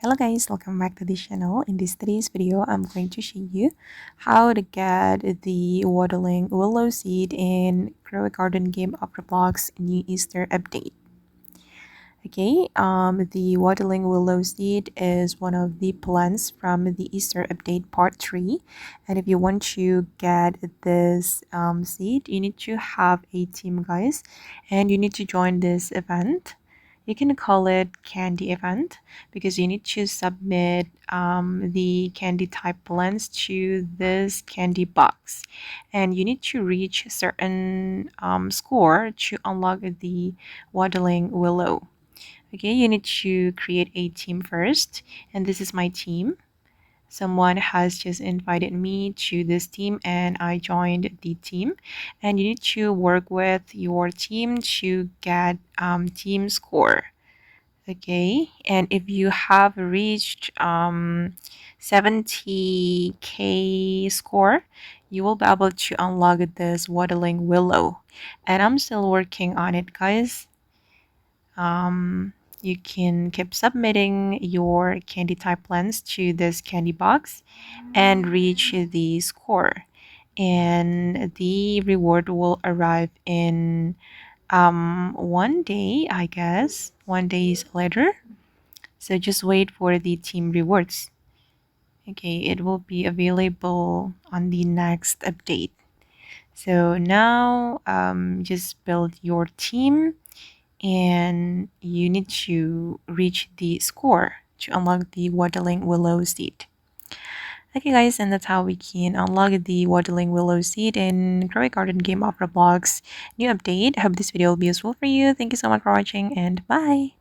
Hello guys, welcome back to this channel. In today's video, I'm going to show you how to get the Waddling Willow Seed in Garden game of Roblox new Easter update. Okay, the Waddling Willow Seed is one of the plants from the Easter update part 3. And if you want to get this seed, you need to have a team, guys, and you need to join this event. You can call it candy event because you need to submit the candy type plants to this candy box, and you need to reach a certain score to unlock the Waddling Willow. Okay, you need to create a team first, and this is my team. Someone has just invited me to this team and I joined the team, and you need to work with your team to get team score. Okay, and if you have reached 70k score, you will be able to unlock this Waddling Willow, and I'm still working on it, guys. You can keep submitting your candy type plans to this candy box and reach the score, and the reward will arrive in 1 day, I guess 1 days later. So just wait for the team rewards. Okay, it will be available on the next update. So now just build your team, and you need to reach the score to unlock the Waddling Willow Seed. Okay guys, and that's how we can unlock the Waddling Willow Seed in Garden game of Roblox new update. I hope this video will be useful for you. Thank you so much for watching, and bye!